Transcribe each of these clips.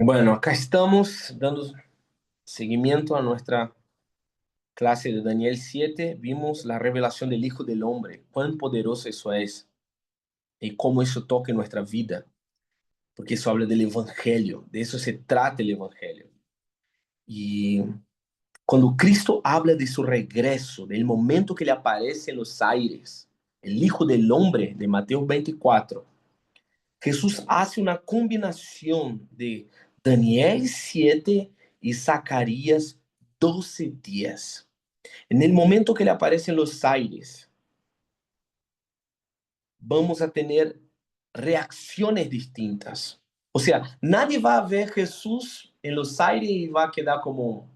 Bueno, acá estamos dando seguimiento a nuestra clase de Daniel 7. Vimos la revelación del Hijo del Hombre, cuán poderoso eso es y cómo eso toca en nuestra vida, porque eso habla del Evangelio, de eso se trata el Evangelio. Y cuando Cristo habla de su regreso, del momento que ele aparece en los aires, el Hijo del Hombre de Mateo 24, Jesús hace una combinación de Daniel 7 y Zacarías 12:10. En el momento que ele aparece en los aires, vamos a tener reacciones distintas. O sea, nadie va a ver Jesús en los aires y va a quedar como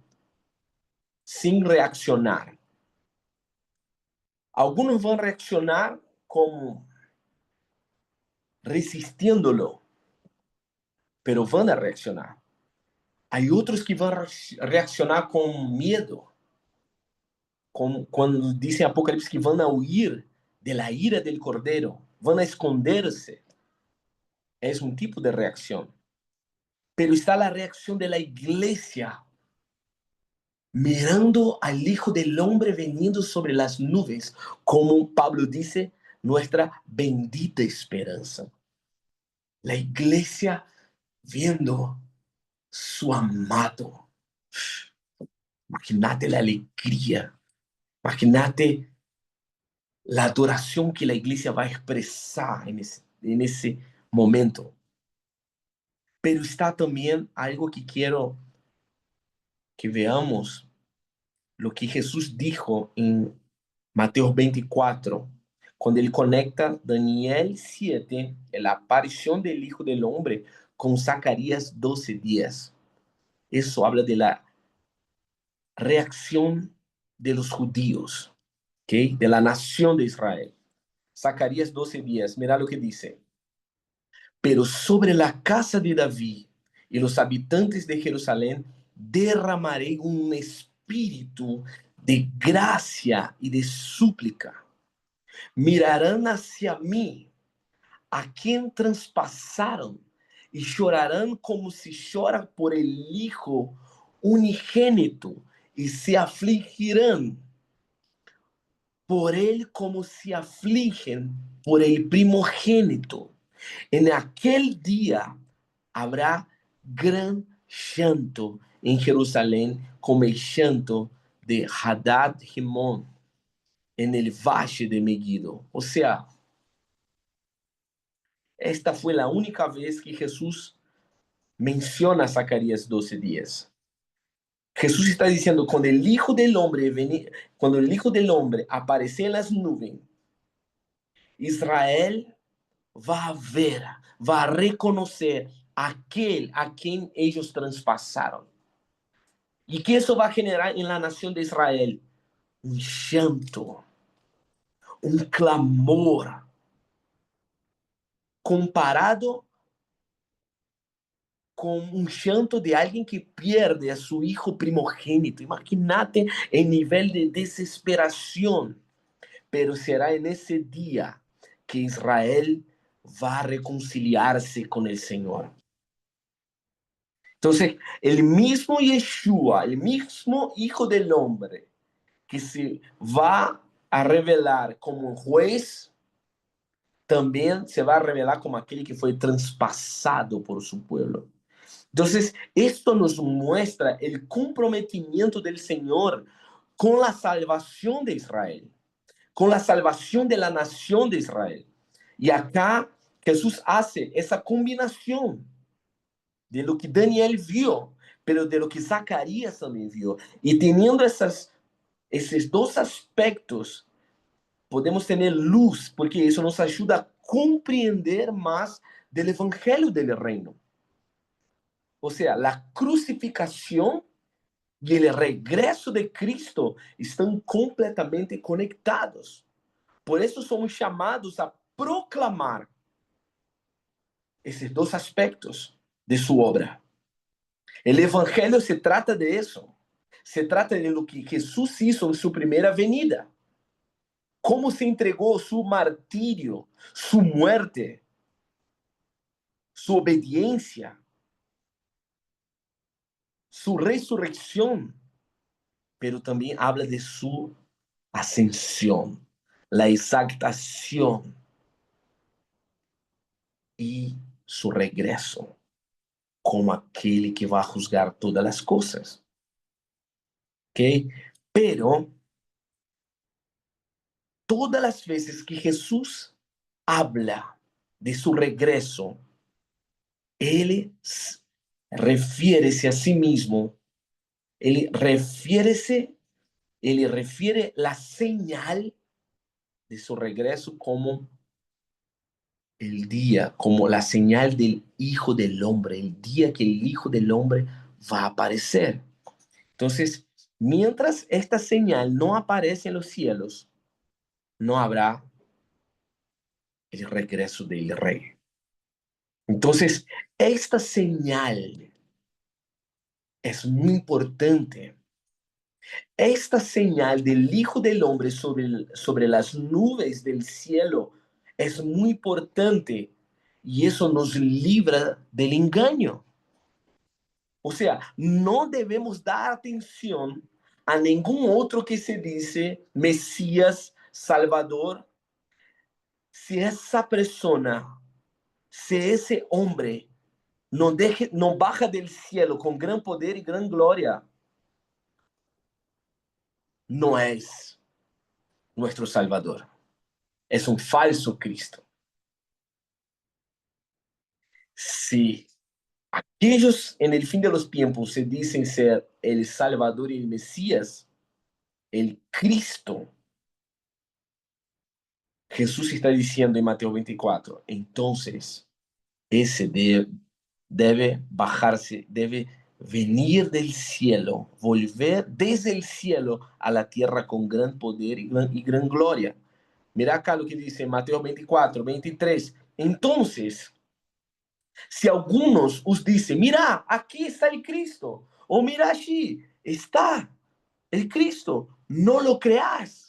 sin reaccionar. Algunos van a reaccionar como resistiéndolo, pero van a reaccionar. Hay otros que van a reaccionar con miedo, como quando dizem Apocalipse que vão a huir de la ira del Cordero, vão a esconderse. Es un tipo de reacción. Pero está la reacción de la iglesia, mirando al Hijo del Hombre veniendo sobre las nubes, como Pablo dice, nuestra bendita esperanza. La iglesia viendo su amado. Imagínate la alegría, imagínate la adoración que la iglesia va a expresar en ese momento. Pero está también algo que quiero que veamos, lo que Jesús dijo en Mateo 24, cuando él conecta Daniel 7, la aparición del Hijo del Hombre, con Zacarías 12:10. Eso habla de la reacción de los judíos, ¿okay? De la nación de Israel. Zacarías 12:10, mira lo que dice. Pero sobre la casa de David y los habitantes de Jerusalén derramaré un espíritu de gracia y de súplica. Mirarán hacia mí, a quien traspasaron, y llorarán como se llora por el hijo unigénito, y se afligirán por él como se afligen por el primogénito. En aquel día habrá gran llanto en Jerusalén, como el llanto de Hadad Rimón en el valle de Megiddo. O sea, esta fue la única vez que Jesús menciona Zacarías 12:10. Jesús está diciendo, cuando el Hijo del Hombre aparece en las nubes, Israel va a ver, va a reconocer aquel a quien ellos traspasaron. ¿Y qué eso va a generar en la nación de Israel? Un llanto, un clamor, comparado con un llanto de alguien que pierde a su hijo primogénito. Imagínate el nivel de desesperación. Pero será en ese día que Israel va a reconciliarse con el Señor. Entonces, el mismo Yeshua, el mismo Hijo del Hombre, que se va a revelar como juez, también se va a revelar como aquel que fue traspasado por su pueblo. Entonces, esto nos muestra el comprometimiento del Señor con la salvación de Israel, con la salvación de la nación de Israel. Y acá Jesús hace esa combinación de lo que Daniel vio, pero de lo que Zacarías también vio. Y teniendo esos dos aspectos, podemos tener luz, porque eso nos ayuda a comprender más del evangelio del reino. O sea, la crucificación y el regreso de Cristo están completamente conectados. Por eso somos chamados a proclamar esses dois aspectos de sua obra. O evangelho se trata de isso. Se trata de lo que Jesús hizo en su primera venida. Cómo se entregó su martirio, su muerte, su obediencia su resurrección, pero también habla de su ascensión, la exaltación y su regreso como aquel que va a juzgar todas las cosas. ¿Ok? Pero todas las veces que Jesús habla de su regreso, él refiere a sí mismo, él refiere la señal de su regreso como el día, como la señal del Hijo del Hombre, el día que el Hijo del Hombre va a aparecer. Entonces, mientras esta señal no aparece en los cielos, no habrá el regreso del Rey. Entonces, esta señal es muy importante. Esta señal del Hijo del Hombre sobre las nubes del cielo es muy importante y eso nos libra del engaño. O sea, no debemos dar atención a ningún otro que se dice Mesías, Salvador, si esa persona, si ese hombre no baja del cielo con gran poder y gran gloria, no es nuestro Salvador. Es un falso Cristo. Si aquellos en el fin de los tiempos se dicen ser el Salvador y el Mesías, el Cristo, Jesús está diciendo en Mateo 24, entonces ese debe bajarse, debe venir del cielo, volver desde el cielo a la tierra con gran poder y gran gloria. Mira acá lo que dice Mateo 24, 23. Entonces, si algunos os dicen, mira, aquí está el Cristo, o mira allí, está el Cristo, no lo creas.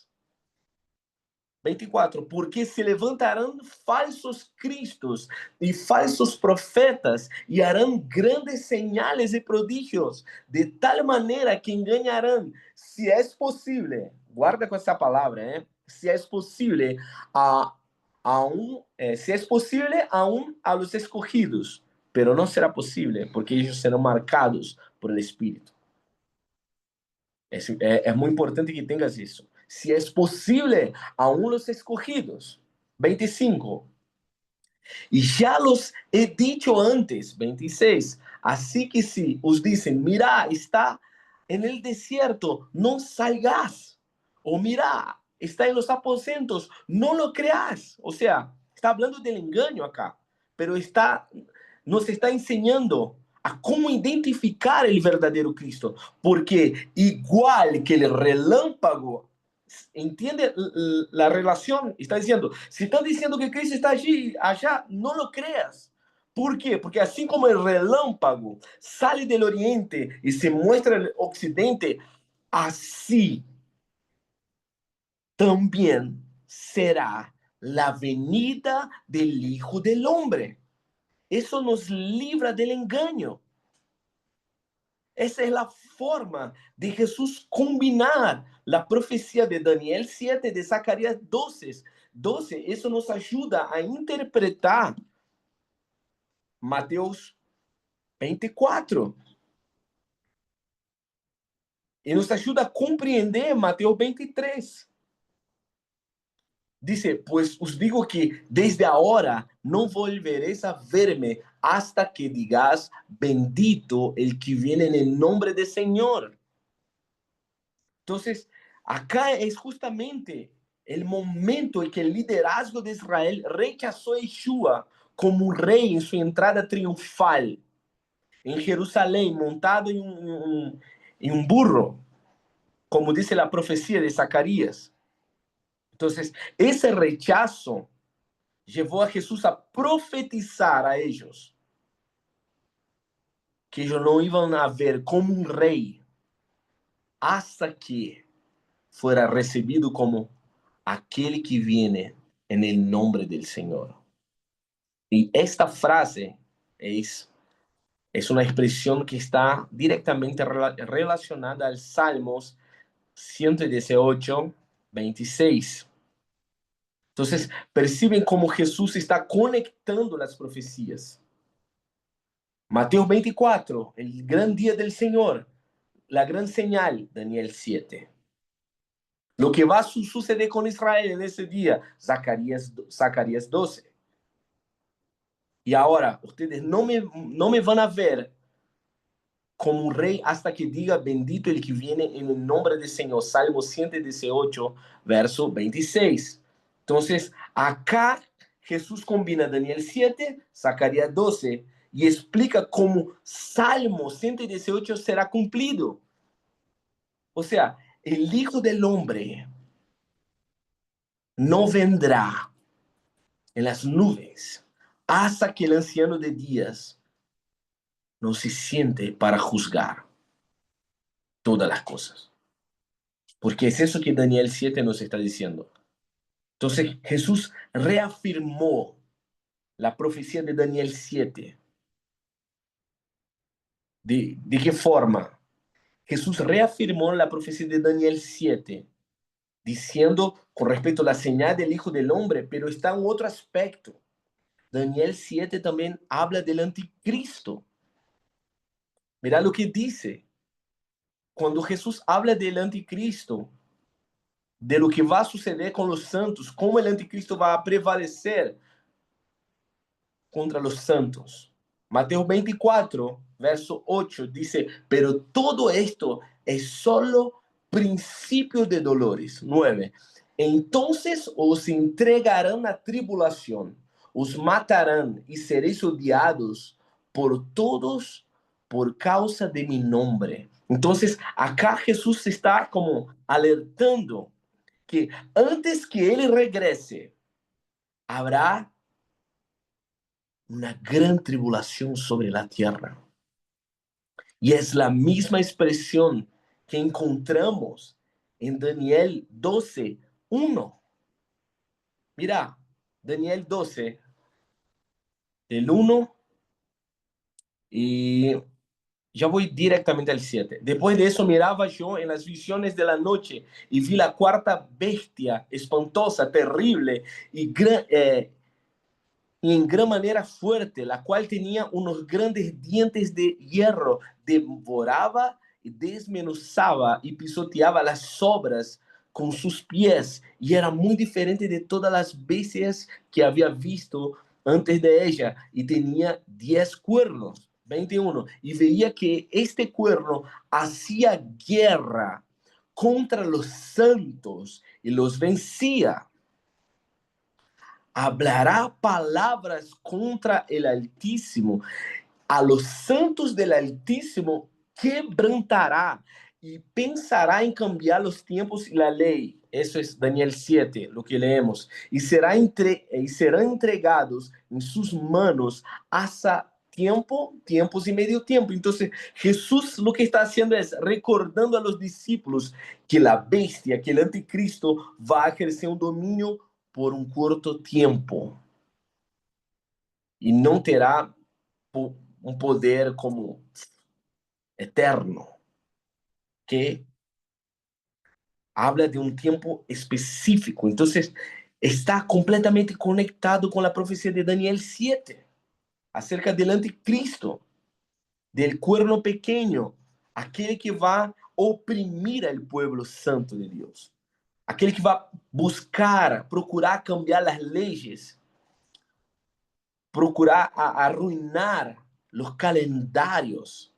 24, porque se levantarán falsos cristos y falsos profetas y harán grandes señales y prodigios, de tal manera que engañarán, si es posible, guarda con esa palabra, si es posible, si es posible aún a los escogidos, pero no será posible porque ellos serán marcados por el Espíritu. Es muy importante que tengas eso. Si es posible, aún los escogidos. 25. Y ya los he dicho antes. 26. Así que si os dicen, mira, está en el desierto, no salgas. O mira, está en los aposentos, no lo creas. O sea, está hablando del engaño acá, pero nos está enseñando a cómo identificar el verdadero Cristo, porque igual que el relámpago, entiende la relación, está diciendo, si están diciendo que Cristo está allí, allá, no lo creas. ¿Por qué? Porque así como el relámpago sale del oriente y se muestra en el occidente, así también será la venida del Hijo del Hombre. Eso nos libra del engaño. Esa es la forma de Jesús combinar la profecía de Daniel 7, de Zacarías 12. Eso nos ayuda a interpretar Mateus 24. Y nos ayuda a compreender Mateo 23. Dice, pues os digo que desde ahora no volveréis a verme hasta que digas, bendito el que viene en el nombre del Señor. Entonces, acá es justamente el momento en que el liderazgo de Israel rechazó a Yeshua como un rey en su entrada triunfal en Jerusalén, montado en un burro, como dice la profecía de Zacarías. Entonces, ese rechazo llevó a Jesús a profetizar a ellos que ellos no iban a ver como un rey hasta que fuera recibido como aquel que viene en el nombre del Señor. Y esta frase es Es una expresión que está directamente relacionada al Salmos 118, 26. Entonces, perciben cómo Jesús está conectando las profecías. Mateo 24, el gran día del Señor, la gran señal, Daniel 7. Lo que va a suceder con Israel en ese día, Zacarías 12. Y ahora, ustedes no me van a ver como un rey hasta que diga bendito el que viene en el nombre del Señor. Salmo 118, verso 26. Entonces, acá Jesús combina Daniel 7, Zacarías 12 y explica cómo Salmo 118 será cumplido. O sea, el Hijo del Hombre no vendrá en las nubes hasta que el anciano de días no se siente para juzgar todas las cosas. Porque es eso que Daniel 7 nos está diciendo. Entonces Jesús reafirmó la profecía de Daniel 7. ¿De qué forma? Jesús reafirmó la profecía de Daniel 7, diciendo con respecto a la señal del Hijo del Hombre, pero está en otro aspecto. Daniel 7 también habla del anticristo. Mira lo que dice. Cuando Jesús habla del anticristo, de lo que va a suceder con los santos, cómo el anticristo va a prevalecer contra los santos. Mateo 24, verso 8 dice, pero todo esto es solo principio de dolores. 9. Entonces os entregarán a tribulación, os matarán y seréis odiados por todos por causa de mi nombre. Entonces, acá Jesús está como alertando que antes que Él regrese, habrá una gran tribulación sobre la tierra. Y es la misma expresión que encontramos en Daniel 12, 1. Mira, Daniel 12, el 1, y ya voy directamente al 7. Después de eso miraba yo en las visiones de la noche y vi la cuarta bestia espantosa, terrible y en gran manera fuerte, la cual tenía unos grandes dientes de hierro, devoraba y desmenuzaba y pisoteaba las obras con sus pies, y era muy diferente de todas las bestias que había visto antes de ella, y tenía 10 cuernos. 21. Y veía que este cuerno hacía guerra contra los santos y los vencía. Hablará palabras contra el Altísimo. A los santos del Altísimo quebrantará y pensará en cambiar los tiempos y la ley. Eso es Daniel 7, lo que leemos. Y serán entregados en sus manos hasta tiempos y medio tiempo. Entonces Jesús lo que está haciendo es recordando a los discípulos que la bestia, que el anticristo va a ejercer un dominio por un corto tiempo y no terá un poder como eterno, que habla de un tiempo específico. Entonces, está completamente conectado con la profecía de Daniel 7 acerca del anticristo, del cuerno pequeño, aquel que va a oprimir al pueblo santo de Dios, aquel que va a buscar, procurar cambiar las leyes, procurar arruinar los calendarios,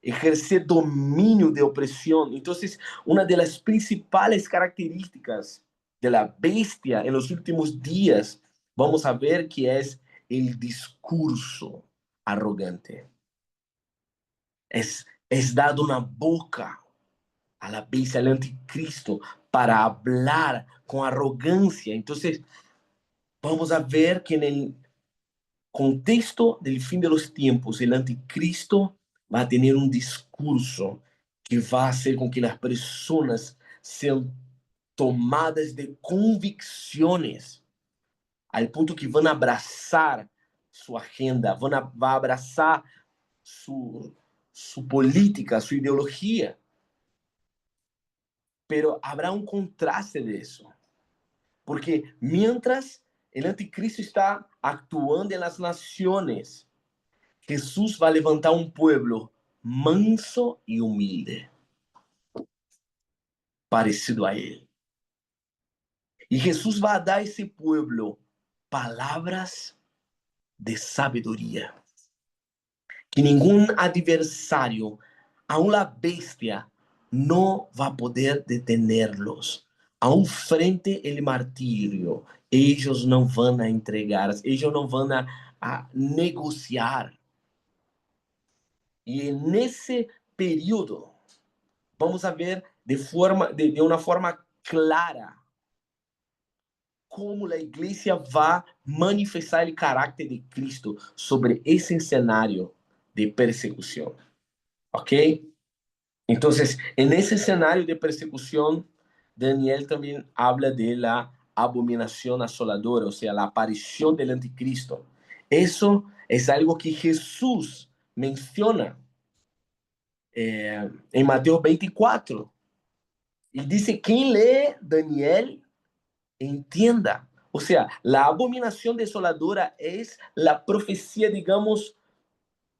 ejercer dominio de opresión. Entonces, una de las principales características de la bestia en los últimos días, vamos a ver que es el discurso arrogante. Es dado una boca a la bestia, al anticristo, para hablar con arrogancia. Entonces, vamos a ver que en el contexto del fin de los tiempos, el anticristo va a tener un discurso que va a hacer con que las personas sean tomadas de convicciones al punto que van a abrazar su agenda, va a abrazar su política, su ideología. Pero habrá un contraste de eso. Porque mientras el anticristo está actuando en las naciones, Jesús va a levantar un pueblo manso y humilde, parecido a él. Y Jesús va a dar a ese pueblo palabras de sabiduría, que ningún adversario, aun la bestia, no va a poder detenerlos. Aun frente el martirio, ellos no van a entregar, ellos no van a negociar. Y en ese periodo vamos a ver de una forma clara como a igreja vai manifestar o caráter de Cristo sobre esse cenário de persecução, ¿ok? Então, en ese cenário de persecução, Daniel também habla de la abominación asoladora, ou seja, a aparição del anticristo. Eso es algo que Jesús menciona en Mateo 24. Y dice, quien lee Daniel, entienda. O sea, la abominación desoladora es la profecía, digamos,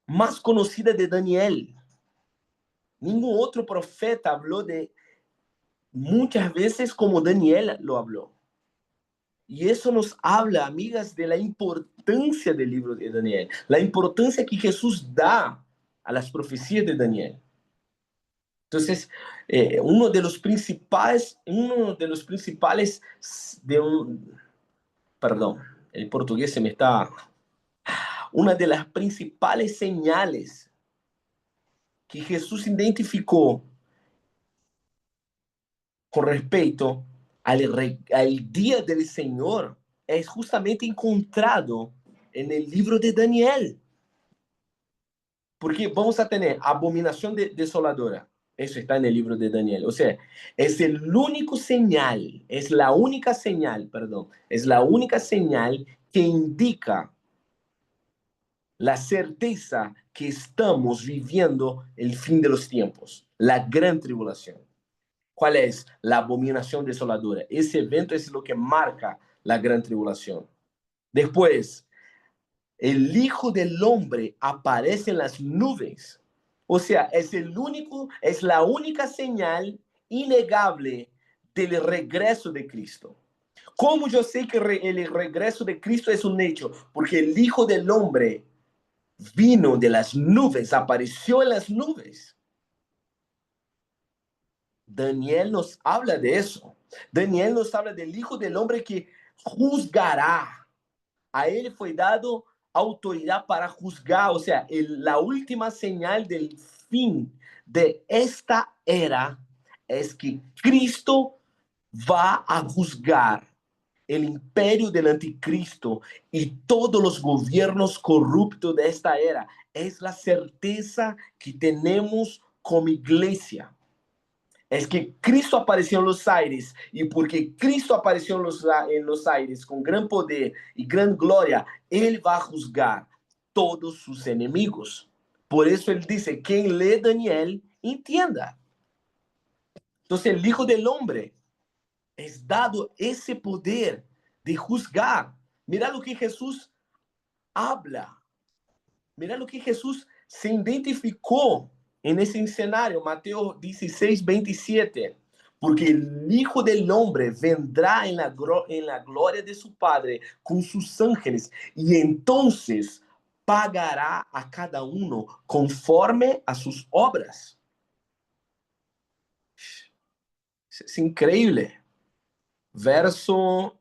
más conocida de Daniel. Ningún otro profeta habló de muchas veces como Daniel lo habló. Y eso nos habla, amigas, de la importancia del libro de Daniel, la importancia que Jesús da a las profecías de Daniel. Entonces, uno de los principales, perdón, el portugués se me está, una de las principales señales que Jesús identificó con respecto al día del Señor es justamente encontrado en el libro de Daniel. Porque vamos a tener abominación desoladora. Eso está en el libro de Daniel. O sea, es el único señal, es la única señal, perdón, es la única señal que indica la certeza que estamos viviendo el fin de los tiempos, la gran tribulación. ¿Cuál es la abominación desoladora? Ese evento es lo que marca la gran tribulación. Después, el Hijo del Hombre aparece en las nubes. O sea, es la única señal innegable del regreso de Cristo. ¿Cómo yo sé que el regreso de Cristo es un hecho? Porque el Hijo del Hombre vino de las nubes, apareció en las nubes. Daniel nos habla de eso. Daniel nos habla del Hijo del Hombre que juzgará. A él fue dado autoridad para juzgar, o sea, la última señal del fin de esta era es que Cristo va a juzgar el imperio del anticristo y todos los gobiernos corruptos de esta era. Es la certeza que tenemos como iglesia. Es que Cristo apareció en los aires y porque Cristo apareció en los aires con gran poder y gran gloria, Él va a juzgar todos sus enemigos. Por eso Él dice, quien lee Daniel, entienda. Entonces el Hijo del Hombre es dado ese poder de juzgar. Mira lo que Jesús habla. Mira lo que Jesús se identificó en ese escenario. Mateo 16, 27. Porque el Hijo del Hombre vendrá en la gloria de su Padre con sus ángeles y entonces pagará a cada uno conforme a sus obras. Es increíble. Verso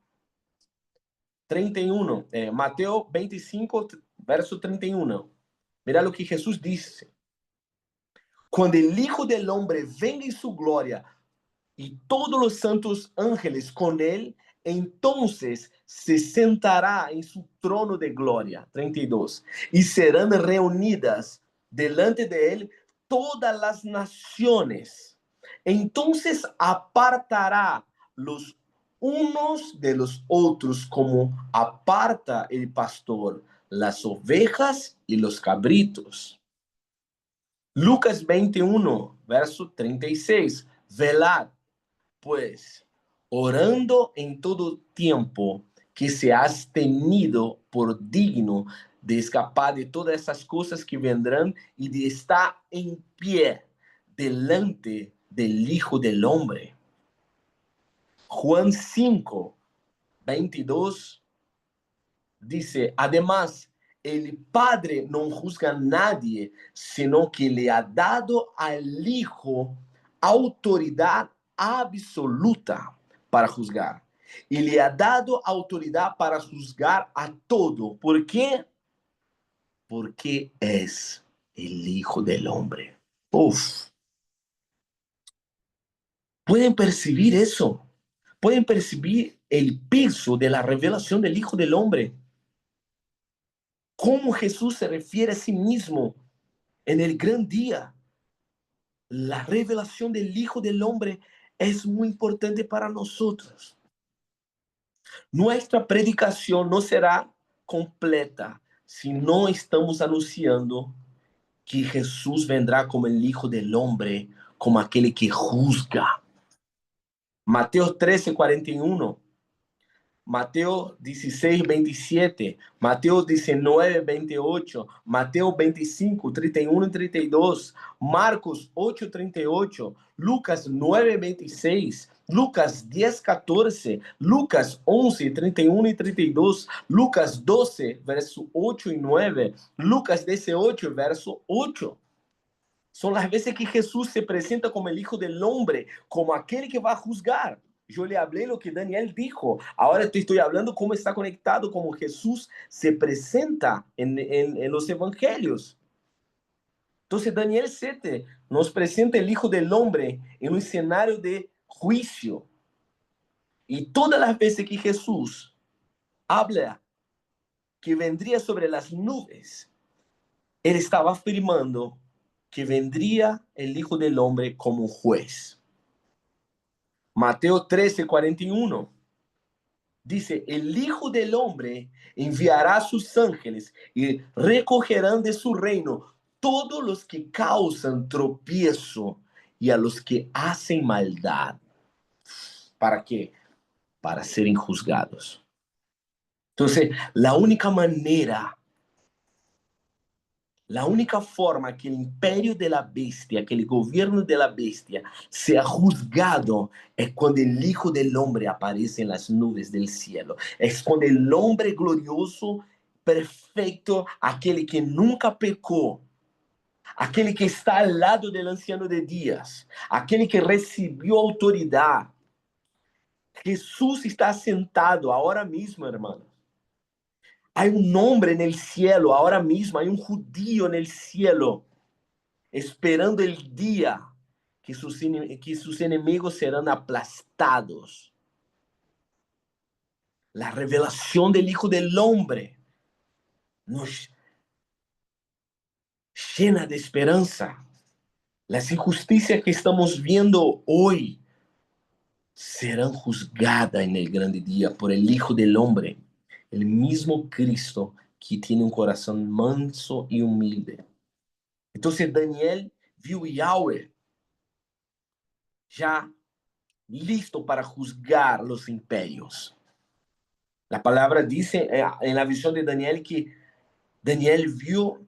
31, Mateo 25, verso 31. Mira lo que Jesús dice. Cuando el Hijo del Hombre venga en su gloria y todos los santos ángeles con él, entonces se sentará en su trono de gloria. 32. Y serán reunidas delante de él todas las naciones. Entonces apartará los unos de los otros como aparta el pastor las ovejas y los cabritos. Lucas 21, verso 36. Velad, pues, orando en todo tiempo, que seas tenido por digno de escapar de todas esas cosas que vendrán y de estar en pie delante del Hijo del Hombre. Juan 5, 22 dice, además, el Padre no juzga a nadie, sino que le ha dado al Hijo autoridad absoluta para juzgar. Y le ha dado autoridad para juzgar a todo. ¿Por qué? Porque es el Hijo del Hombre. Uf. ¿Pueden percibir eso? ¿Pueden percibir el peso de la revelación del Hijo del Hombre? ¿Cómo Jesús se refiere a sí mismo en el gran día? La revelación del Hijo del Hombre es muy importante para nosotros. Nuestra predicación no será completa si no estamos anunciando que Jesús vendrá como el Hijo del Hombre, como aquel que juzga. Mateo 13, 41. Mateo 16, 27, Mateo 19, 28, Mateo 25, 31 y 32, Marcos 8, 38, Lucas 9, 26, Lucas 10, 14, Lucas 11, 31 y 32, Lucas 12, verso 8 y 9, Lucas 18, verso 8. Son las veces que Jesús se presenta como el Hijo del Hombre, como aquel que va a juzgar. Yo le hablé lo que Daniel dijo. Ahora te estoy hablando cómo está conectado, como Jesús se presenta en los evangelios. Entonces Daniel 7 nos presenta el Hijo del Hombre en un escenario de juicio. Y todas las veces que Jesús habla que vendría sobre las nubes, él estaba afirmando que vendría el Hijo del Hombre como juez. Mateo 13, 41. Dice, el Hijo del Hombre enviará a sus ángeles y recogerán de su reino todos los que causan tropiezo y a los que hacen maldad. ¿Para qué? Para serem juzgados. Entonces, la única forma que el imperio de la bestia, que el gobierno de la bestia sea juzgado es cuando el Hijo del Hombre aparece en las nubes del cielo. Es cuando el hombre glorioso, perfecto, aquel que nunca pecó, aquel que está al lado del anciano de días, aquel que recibió autoridad. Jesús está sentado ahora mismo, hermano. Hay un hombre en el cielo, ahora mismo, hay un judío en el cielo, esperando el día que sus enemigos serán aplastados. La revelación del Hijo del Hombre nos llena de esperanza. Las injusticias que estamos viendo hoy serán juzgadas en el grande día por el Hijo del Hombre, el mismo Cristo que tiene un corazón manso y humilde. Entonces Daniel vio Yahweh ya listo para juzgar los imperios. La palabra dice en la visión de Daniel que Daniel vio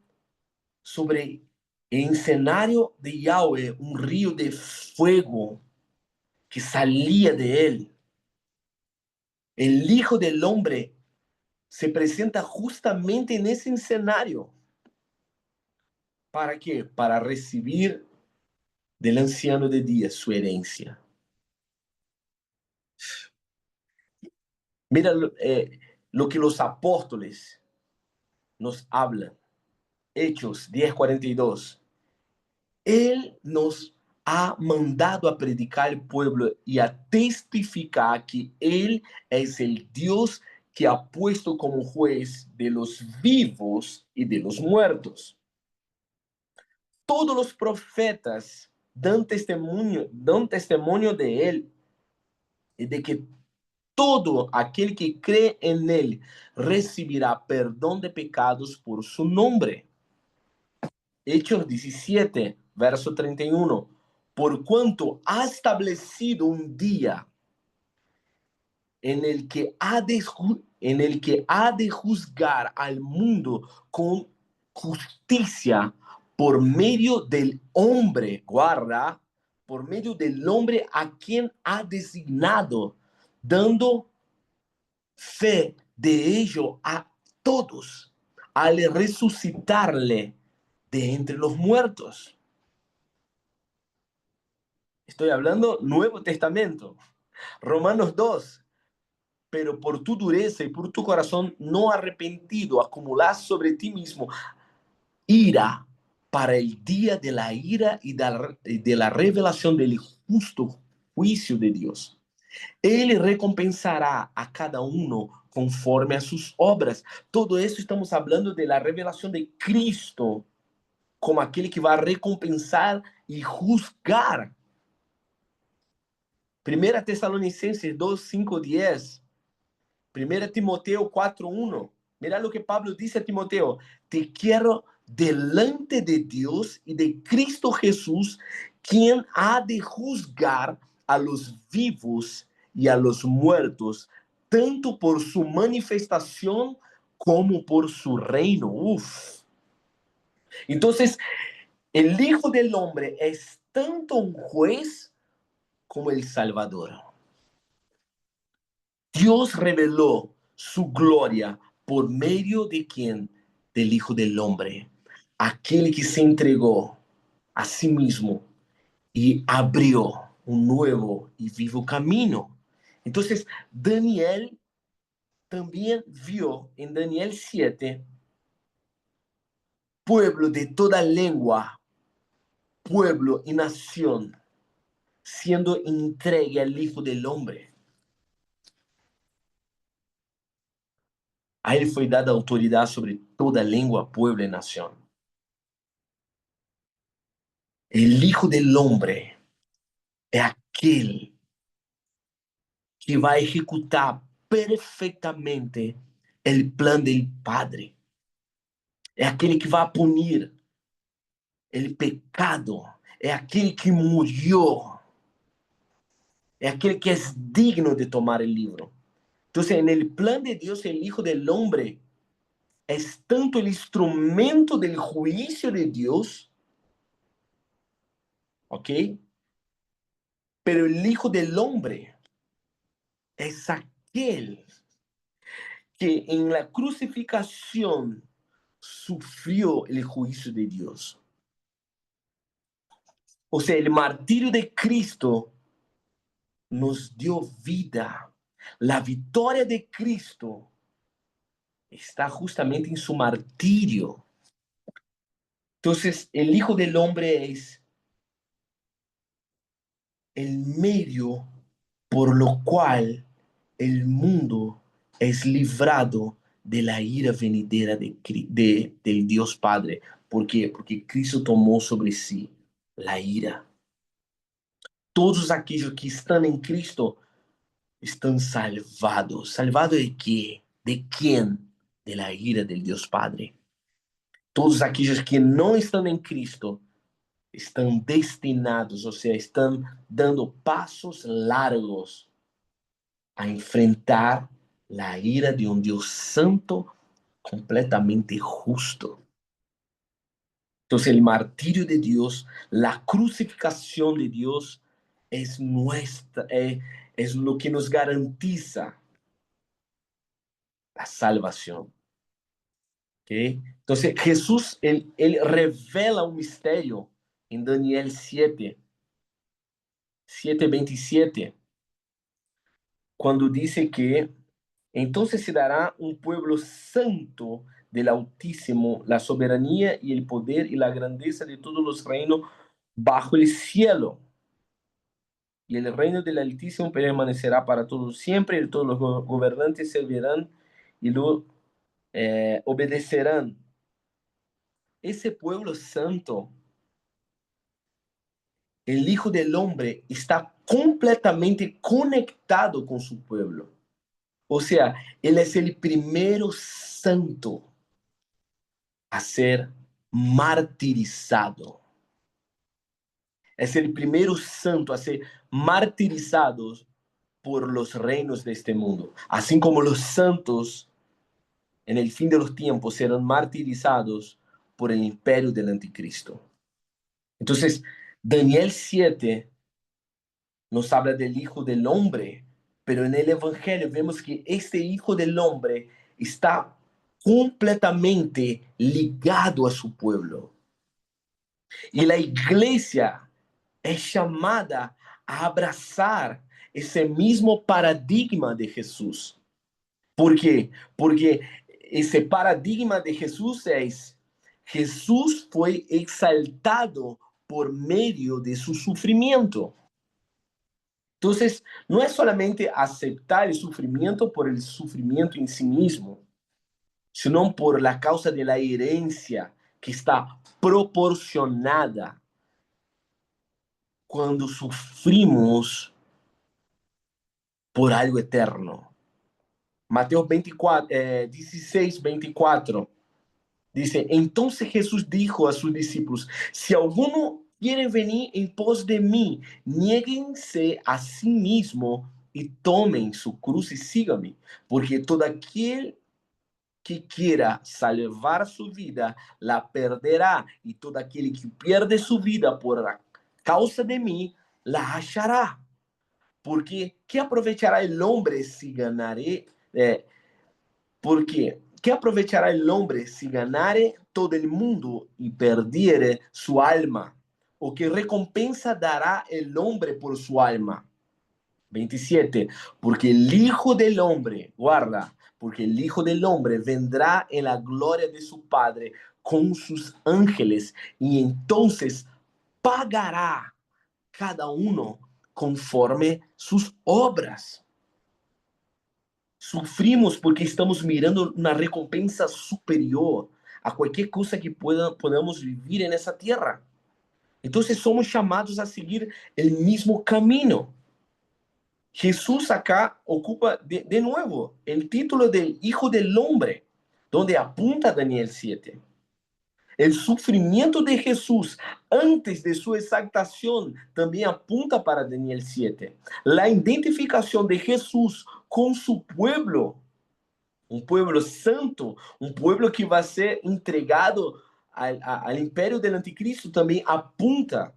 sobre el escenario de Yahweh un río de fuego que salía de él. El Hijo del Hombre se presenta justamente en ese escenario. ¿Para qué? Para recibir del anciano de días su herencia. Mira lo que los apóstoles nos hablan. Hechos 10:42. Él nos ha mandado a predicar al pueblo y a testificar que Él es el Dios que ha puesto como juez de los vivos y de los muertos. Todos los profetas dan testimonio de Él y de que todo aquel que cree en Él recibirá perdón de pecados por su nombre. Hechos 17, verso 31. Por cuanto ha establecido un día en el que ha de juzgar al mundo con justicia por medio del hombre, guarda, por medio del hombre a quien ha designado, dando fe de ello a todos, al resucitarle de entre los muertos. Estoy hablando Nuevo Testamento. Romanos 2. Pero por tu dureza y por tu corazón no arrepentido, acumulas sobre ti mismo ira para el día de la ira y de la revelación del justo juicio de Dios. Él recompensará a cada uno conforme a sus obras. Todo esto estamos hablando de la revelación de Cristo como aquel que va a recompensar y juzgar. Primera Tesalonicenses 2, 5, 10. Primera Timoteo 4:1. Mira lo que Pablo dice a Timoteo. Te quiero delante de Dios y de Cristo Jesús, quien ha de juzgar a los vivos y a los muertos, tanto por su manifestación como por su reino. Uf. Entonces, el Hijo del Hombre es tanto un juez como el Salvador. Dios reveló su gloria por medio de quién? Del Hijo del Hombre, aquel que se entregó a sí mismo y abrió un nuevo y vivo camino. Entonces, Daniel también vio en Daniel 7, pueblo de toda lengua, pueblo y nación, siendo entregue al Hijo del Hombre. A él fue dada autoridad sobre toda lengua, pueblo y nación. El Hijo del Hombre es aquel que va a ejecutar perfectamente el plan del Padre. Es aquel que va a punir el pecado. Es aquel que murió. Es aquel que es digno de tomar el libro. Entonces, en el plan de Dios, el Hijo del Hombre es tanto el instrumento del juicio de Dios, ¿ok? Pero el Hijo del Hombre es aquel que en la crucificación sufrió el juicio de Dios. O sea, el martirio de Cristo nos dio vida. La victoria de Cristo está justamente en su martirio. Entonces, el Hijo del Hombre es el medio por lo cual el mundo es librado de la ira venidera del Dios Padre. ¿Por qué? Porque Cristo tomó sobre sí la ira. Todos aquellos que están en Cristo están salvados. ¿Salvados de qué? ¿De quién? De la ira del Dios Padre. Todos aquellos que no están en Cristo están destinados, o sea, están dando pasos largos a enfrentar la ira de un Dios santo completamente justo. Entonces el martirio de Dios, la crucificación de Dios es nuestra, es lo que nos garantiza la salvación. ¿Okay? Entonces Jesús, él revela un misterio en Daniel 7:27, cuando dice que entonces se dará un pueblo santo del Altísimo, la soberanía y el poder y la grandeza de todos los reinos bajo el cielo. Y el reino del Altísimo permanecerá para todos siempre, y todos los gobernantes servirán y lo obedecerán. Ese pueblo santo, el Hijo del Hombre, está completamente conectado con su pueblo. O sea, él es el primero santo a ser martirizado. Es el primero santo a ser martirizado por los reinos de este mundo. Así como los santos en el fin de los tiempos serán martirizados por el imperio del anticristo. Entonces, Daniel 7 nos habla del Hijo del Hombre, pero en el Evangelio vemos que este Hijo del Hombre está completamente ligado a su pueblo. Y la iglesia es llamada a abrazar ese mismo paradigma de Jesús. ¿Por qué? Porque ese paradigma de Jesús es: Jesús fue exaltado por medio de su sufrimiento. Entonces, no es solamente aceptar el sufrimiento por el sufrimiento en sí mismo, sino por la causa de la herencia que está proporcionada cuando sufrimos por algo eterno. Mateus 24, 16, 24 dice: entonces Jesús dijo a sus discípulos: si alguno quiere venir en pos de mí, niéguense a sí mismo y tomen su cruz y síganme, porque todo aquel que quiera salvar su vida, la perderá, y todo aquel que pierde su vida por la causa de mí, la hallará. Porque ¿qué aprovechará el hombre si ganare? Porque ¿qué aprovechará el hombre si ganare todo el mundo y perdiere su alma? ¿O qué recompensa dará el hombre por su alma? 27. Porque el Hijo del Hombre, guarda, porque el Hijo del Hombre vendrá en la gloria de su Padre con sus ángeles, y entonces pagará cada uno conforme sus obras. Sufrimos porque estamos mirando una recompensa superior a cualquier cosa que podamos vivir en esa tierra. Entonces somos llamados a seguir el mismo camino. Jesús acá ocupa de nuevo el título del Hijo del Hombre, donde apunta Daniel 7. El sufrimiento de Jesús antes de su exaltación también apunta para Daniel 7. La identificación de Jesús con su pueblo, un pueblo santo, un pueblo que va a ser entregado al imperio del anticristo, también apunta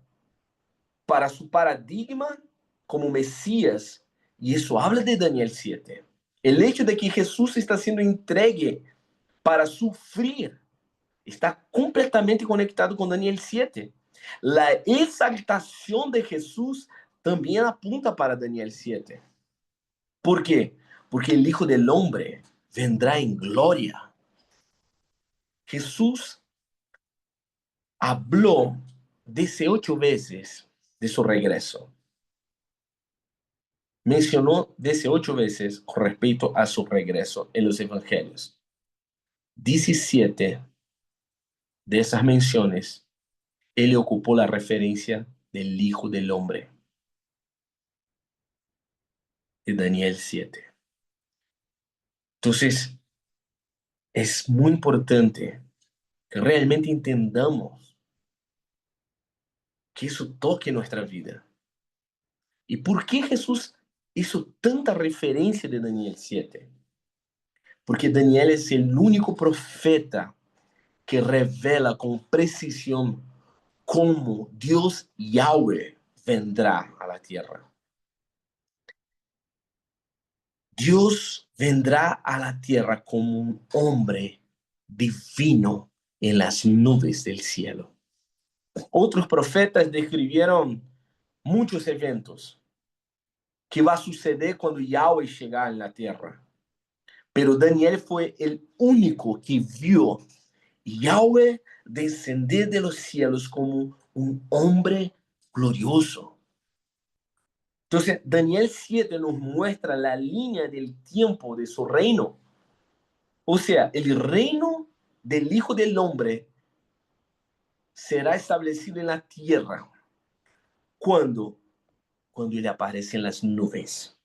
para su paradigma como Mesías. Y eso habla de Daniel 7. El hecho de que Jesús está siendo entregue para sufrir está completamente conectado con Daniel 7. La exaltación de Jesús también apunta para Daniel 7. ¿Por qué? Porque el Hijo del Hombre vendrá en gloria. Jesús habló 18 veces de su regreso. Mencionó 18 veces con respecto a su regreso en los evangelios. 17 de esas menciones, él ocupó la referencia del Hijo del Hombre, de Daniel 7. Entonces, es muy importante que realmente entendamos que eso toque nuestra vida. ¿Y por qué Jesús hizo tanta referencia de Daniel 7? Porque Daniel es el único profeta que revela con precisión cómo Dios Yahweh vendrá a la tierra. Dios vendrá a la tierra como un hombre divino en las nubes del cielo. Otros profetas describieron muchos eventos que va a suceder cuando Yahweh llegar en la tierra. Pero Daniel fue el único que vio Yahweh descender de los cielos como un hombre glorioso. Entonces, Daniel 7 nos muestra la línea del tiempo de su reino. O sea, el reino del Hijo del Hombre será establecido en la tierra. ¿Cuándo? Cuando Él aparece en las nubes.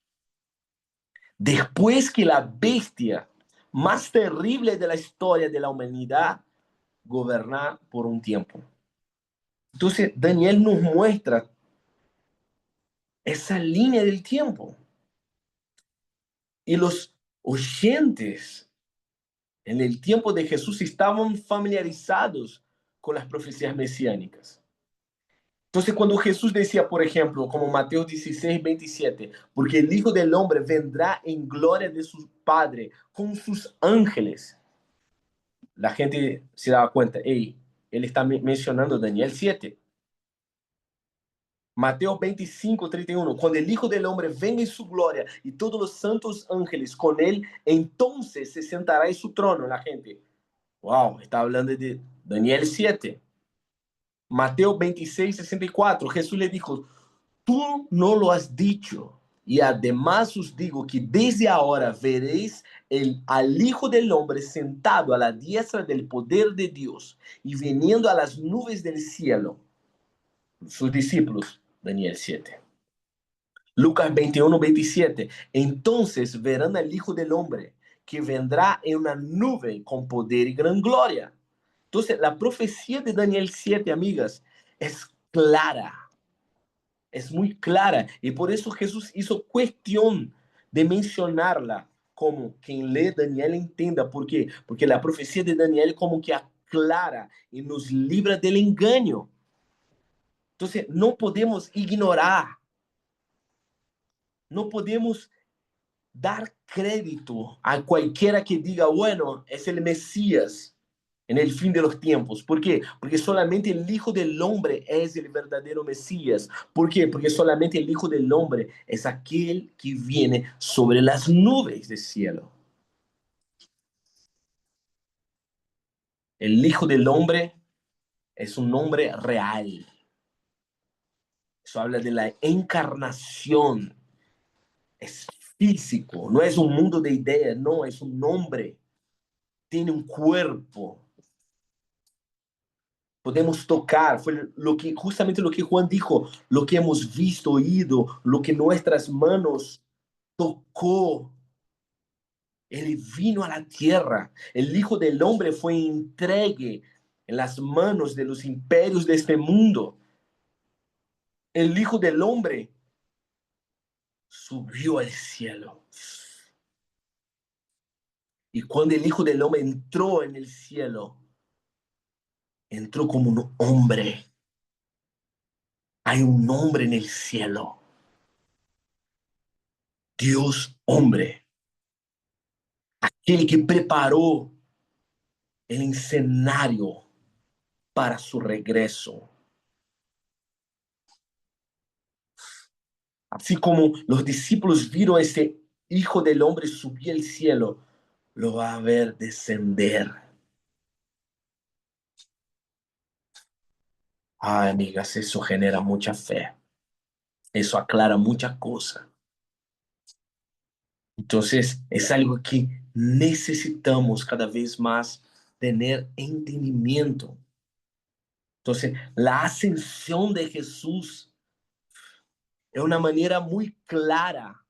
Después que la bestia más terrible de la historia de la humanidad goberna por un tiempo. Entonces, Daniel nos muestra esa línea del tiempo. Y los oyentes en el tiempo de Jesús estaban familiarizados con las profecías mesiánicas. Entonces, cuando Jesús decía, por ejemplo, como Mateo 16, 27, porque el Hijo del Hombre vendrá en gloria de su Padre con sus ángeles, la gente se daba cuenta, hey, él está mencionando Daniel 7. Mateo 25, 31, cuando el Hijo del Hombre venga en su gloria y todos los santos ángeles con él, entonces se sentará en su trono. La gente, wow, está hablando de Daniel 7. Mateo 26, 64, Jesús le dijo, tú no lo has dicho. Y además os digo que desde ahora veréis al Hijo del Hombre sentado a la diestra del poder de Dios y viniendo a las nubes del cielo. Sus discípulos, Daniel 7. Lucas 21, 27. Entonces verán al Hijo del Hombre que vendrá en una nube con poder y gran gloria. Entonces, la profecía de Daniel 7, amigas, es clara, es muy clara. Y por eso Jesús hizo cuestión de mencionarla como quien lee Daniel entienda. ¿Por qué? Porque la profecía de Daniel como que aclara y nos libra del engaño. Entonces, no podemos ignorar, no podemos dar crédito a cualquiera que diga, bueno, es el Mesías en el fin de los tiempos. ¿Por qué? Porque solamente el Hijo del Hombre es el verdadero Mesías. ¿Por qué? Porque solamente el Hijo del Hombre es aquel que viene sobre las nubes del cielo. El Hijo del Hombre es un nombre real. Eso habla de la encarnación. Es físico, no es un mundo de ideas, no, es un hombre. Tiene un cuerpo. Podemos tocar, fue lo que, justamente lo que Juan dijo, lo que hemos visto, oído, lo que nuestras manos tocó. Él vino a la tierra. El Hijo del Hombre fue entregue en las manos de los imperios de este mundo. El Hijo del Hombre subió al cielo. Y cuando el Hijo del Hombre entró en el cielo, entró como un hombre. Hay un hombre en el cielo. Dios hombre. Aquel que preparó el escenario para su regreso. Así como los discípulos vieron a ese Hijo del Hombre subir al cielo, lo va a ver descender. Ay, amigas, eso genera mucha fe. Eso aclara muchas cosas. Entonces, es algo que necesitamos cada vez más tener entendimiento. Entonces, la ascensión de Jesús es una manera muy clara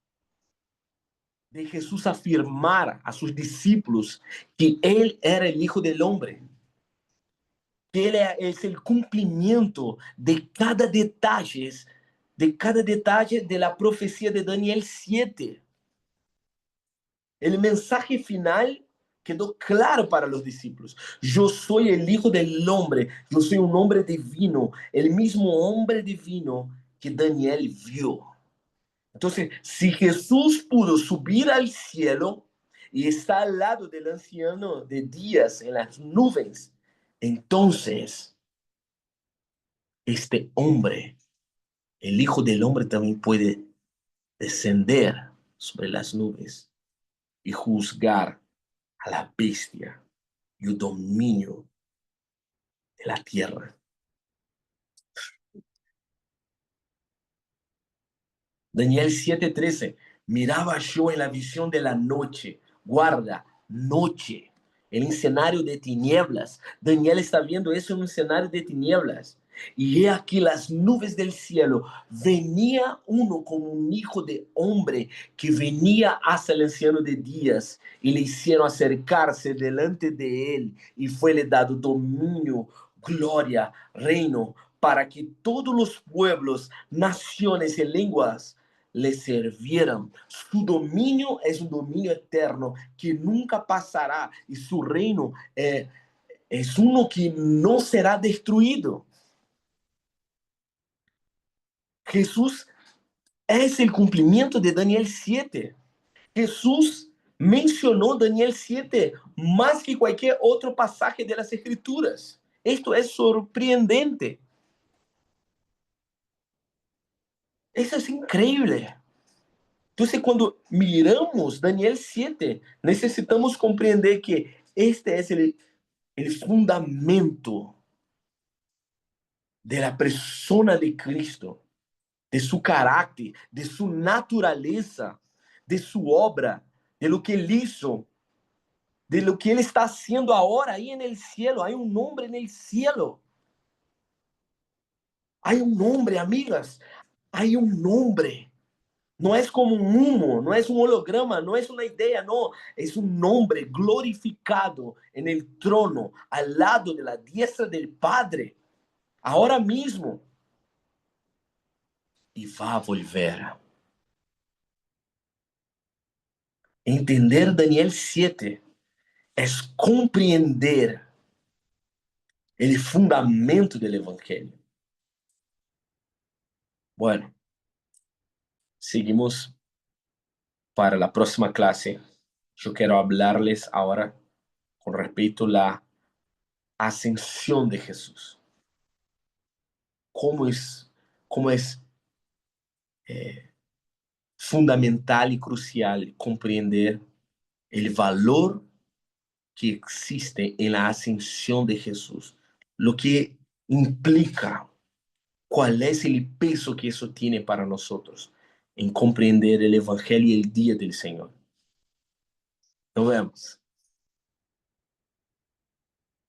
de Jesús afirmar a sus discípulos que Él era el Hijo del Hombre, que Él es el cumplimiento de cada detalle de la profecía de Daniel 7. El mensaje final quedó claro para los discípulos. Yo soy el Hijo del Hombre, yo soy un hombre divino, el mismo hombre divino que Daniel vio. Entonces, si Jesús pudo subir al cielo y está al lado del anciano de días en las nubes, entonces este hombre, el Hijo del Hombre, también puede descender sobre las nubes y juzgar a la bestia y el dominio de la tierra. Daniel 7:13, miraba yo en la visión de la noche, guarda, noche, el escenario de tinieblas. Daniel está viendo eso en un escenario de tinieblas. Y he aquí las nubes del cielo. Venía uno como un hijo de hombre que venía hacia el anciano de días y le hicieron acercarse delante de él y fue le dado dominio, gloria, reino, para que todos los pueblos, naciones y lenguas le sirvieran. Su dominio es un dominio eterno que nunca pasará y su reino es uno que no será destruido. Jesús es el cumplimiento de Daniel 7. Jesús mencionó Daniel 7 más que cualquier otro pasaje de las Escrituras. Esto es sorprendente. Eso es increíble. Entonces, cuando miramos Daniel 7, necesitamos comprender que este es el fundamento de la persona de Cristo, de su carácter, de su naturaleza, de su obra, de lo que él hizo, de lo que él está haciendo ahora ahí en el cielo. Hay un nombre en el cielo. Hay un nombre, amigas. Hay un nombre. No es como un humo, no es un holograma, no es una idea, no. Es un nombre glorificado en el trono, al lado de la diestra del Padre, ahora mismo. Y va a volver. Entender Daniel 7 es compreender el fundamento del Evangelio. Bueno, seguimos para la próxima clase. Yo quiero hablarles ahora con respecto a la ascensión de Jesús. Cómo es fundamental y crucial comprender el valor que existe en la ascensión de Jesús, lo que implica, cuál es el peso que eso tiene para nosotros en comprender el Evangelio y el día del Señor. Nos vemos.